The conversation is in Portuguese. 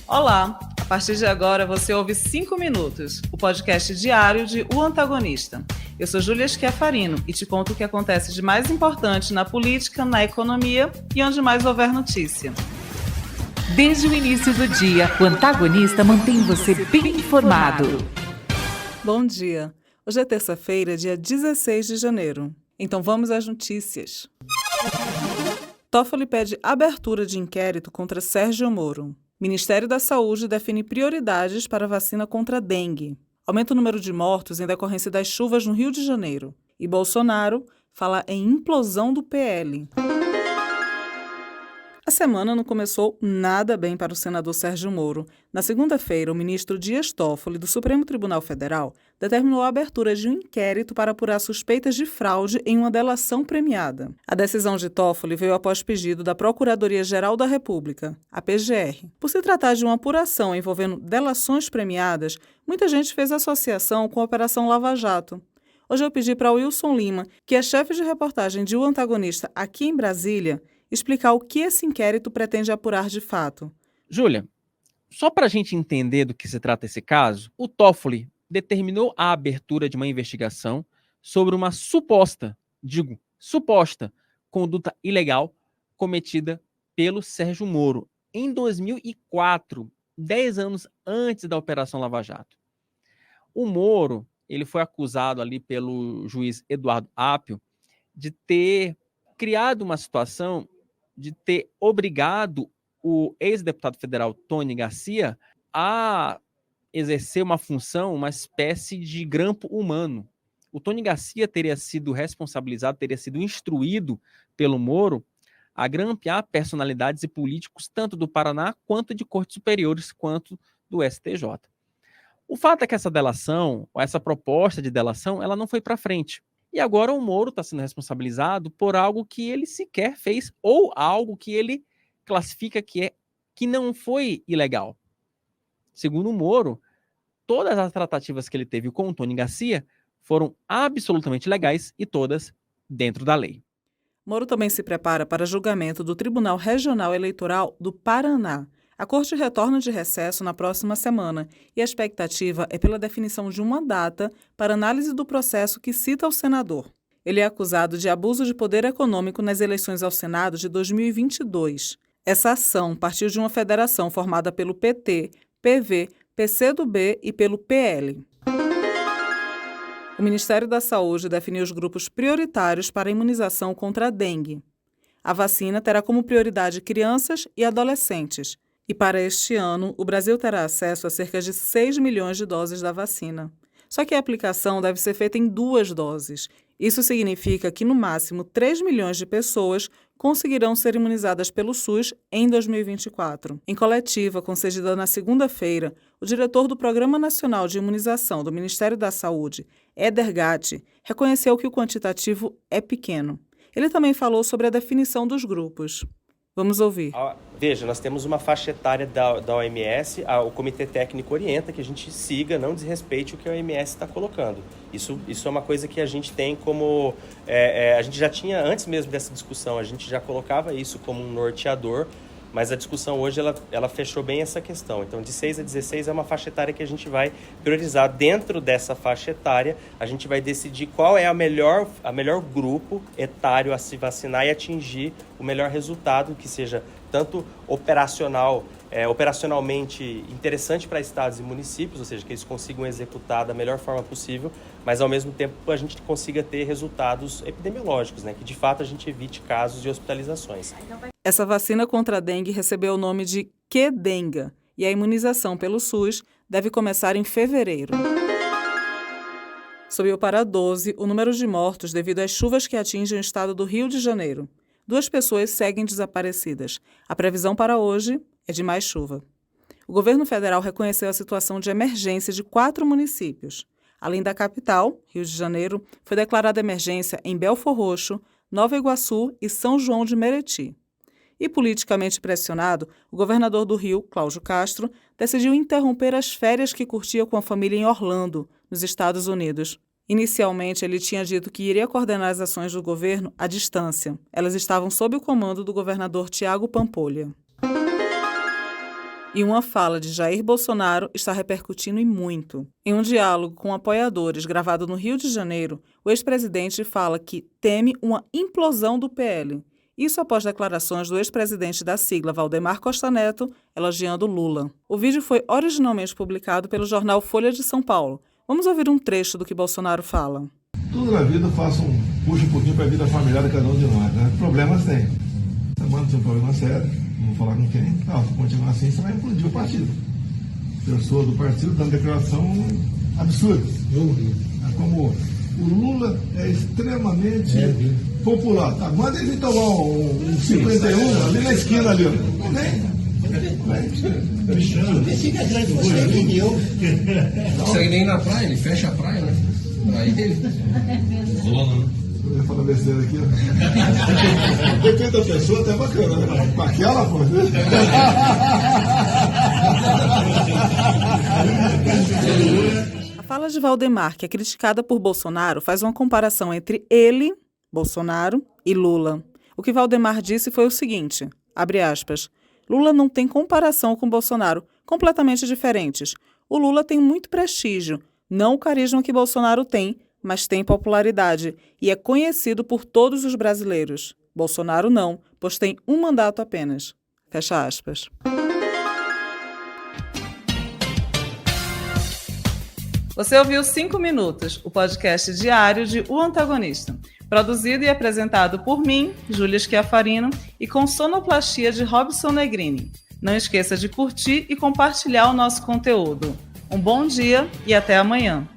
Olá! A partir de agora você ouve 5 Minutos, o podcast diário de O Antagonista. Eu sou Júlia Schiafarino e te conto o que acontece de mais importante na política, na economia e onde mais houver notícia. Desde o início do dia, o Antagonista mantém você bem informado. Bom dia! Hoje é terça-feira, dia 16 de janeiro. Então vamos às notícias. Toffoli pede abertura de inquérito contra Sérgio Moro. Ministério da Saúde define prioridades para a vacina contra a dengue. Aumenta o número de mortos em decorrência das chuvas no Rio de Janeiro. E Bolsonaro fala em implosão do PL. A semana não começou nada bem para o senador Sérgio Moro. Na segunda-feira, o ministro Dias Toffoli, do Supremo Tribunal Federal, determinou a abertura de um inquérito para apurar suspeitas de fraude em uma delação premiada. A decisão de Toffoli veio após pedido da Procuradoria-Geral da República, a PGR. Por se tratar de uma apuração envolvendo delações premiadas, muita gente fez associação com a Operação Lava Jato. Hoje eu pedi para Wilson Lima, que é chefe de reportagem de O Antagonista aqui em Brasília, explicar o que esse inquérito pretende apurar de fato. Júlia, só para a gente entender do que se trata esse caso, o Toffoli determinou a abertura de uma investigação sobre uma suposta conduta ilegal cometida pelo Sérgio Moro em 2004, 10 anos antes da Operação Lava Jato. O Moro, ele foi acusado ali pelo juiz Eduardo Apio de ter criado uma situação de ter obrigado o ex-deputado federal Tony Garcia a exercer uma função, uma espécie de grampo humano. O Tony Garcia teria sido responsabilizado, teria sido instruído pelo Moro a grampear personalidades e políticos tanto do Paraná quanto de cortes superiores, quanto do STJ. O fato é que essa delação, ou essa proposta de delação, ela não foi para frente. E agora o Moro está sendo responsabilizado por algo que ele sequer fez ou algo que ele classifica que não foi ilegal. Segundo o Moro, todas as tratativas que ele teve com o Tony Garcia foram absolutamente legais e todas dentro da lei. Moro também se prepara para julgamento do Tribunal Regional Eleitoral do Paraná. A corte retorna de recesso na próxima semana e a expectativa é pela definição de uma data para análise do processo que cita o senador. Ele é acusado de abuso de poder econômico nas eleições ao Senado de 2022. Essa ação partiu de uma federação formada pelo PT, PV, PCdoB e pelo PL. O Ministério da Saúde definiu os grupos prioritários para a imunização contra a dengue. A vacina terá como prioridade crianças e adolescentes. E para este ano, o Brasil terá acesso a cerca de 6 milhões de doses da vacina. Só que a aplicação deve ser feita em 2 doses. Isso significa que, no máximo, 3 milhões de pessoas conseguirão ser imunizadas pelo SUS em 2024. Em coletiva, concedida na segunda-feira, o diretor do Programa Nacional de Imunização do Ministério da Saúde, Éder Gatti, reconheceu que o quantitativo é pequeno. Ele também falou sobre a definição dos grupos. Vamos ouvir. Veja, nós temos uma faixa etária da OMS, o Comitê Técnico orienta que a gente siga, não desrespeite o que a OMS está colocando. Isso é uma coisa que a gente tem como... a gente já tinha, antes mesmo dessa discussão, a gente já colocava isso como um norteador, mas a discussão hoje ela fechou bem essa questão. Então, de 6 a 16 é uma faixa etária que a gente vai priorizar. Dentro dessa faixa etária, a gente vai decidir qual é a melhor grupo etário a se vacinar e atingir o melhor resultado, que seja tanto operacionalmente interessante para estados e municípios, ou seja, que eles consigam executar da melhor forma possível, mas ao mesmo tempo a gente consiga ter resultados epidemiológicos, né, que de fato a gente evite casos de hospitalizações. Essa vacina contra a dengue recebeu o nome de Qdenga e a imunização pelo SUS deve começar em fevereiro. Subiu para 12 o número de mortos devido às chuvas que atingem o estado do Rio de Janeiro. 2 pessoas seguem desaparecidas. A previsão para hoje é de mais chuva. O governo federal reconheceu a situação de emergência de 4 municípios. Além da capital, Rio de Janeiro, foi declarada emergência em Belfor Roxo, Nova Iguaçu e São João de Meriti. E, politicamente pressionado, o governador do Rio, Cláudio Castro, decidiu interromper as férias que curtia com a família em Orlando, nos Estados Unidos. Inicialmente, ele tinha dito que iria coordenar as ações do governo à distância. Elas estavam sob o comando do governador Tiago Pampolha. E uma fala de Jair Bolsonaro está repercutindo e muito. Em um diálogo com apoiadores gravado no Rio de Janeiro, o ex-presidente fala que teme uma implosão do PL. Isso após declarações do ex-presidente da sigla, Valdemar Costa Neto, elogiando Lula. O vídeo foi originalmente publicado pelo jornal Folha de São Paulo. Vamos ouvir um trecho do que Bolsonaro fala. Tudo na vida puxa um pouquinho para a vida familiar de cada um de nós, né? Problemas tem. Semana tem um problema sério, não vou falar com quem. Se continuar assim, você vai implodir o partido. Pessoas do partido dando declaração absurda. Como o Lula é extremamente popular. Tá, manda ele tomar um 51 ali na esquina ali. Fica grande, você entendeu? Não consegue nem ir na praia, ele fecha a praia, né? Aí ele. Eu ia falar besteira aqui. Depende da pessoa, até bacana, né? Com aquela coisa. A fala de Valdemar, que é criticada por Bolsonaro, faz uma comparação entre ele, Bolsonaro, e Lula. O que Valdemar disse foi o seguinte, abre aspas, Lula não tem comparação com Bolsonaro, completamente diferentes. O Lula tem muito prestígio, não o carisma que Bolsonaro tem, mas tem popularidade e é conhecido por todos os brasileiros. Bolsonaro não, pois tem um mandato apenas. Fecha aspas. Você ouviu 5 Minutos, o podcast diário de O Antagonista. Produzido e apresentado por mim, Júlia Schiafarino, e com sonoplastia de Robson Negrini. Não esqueça de curtir e compartilhar o nosso conteúdo. Um bom dia e até amanhã.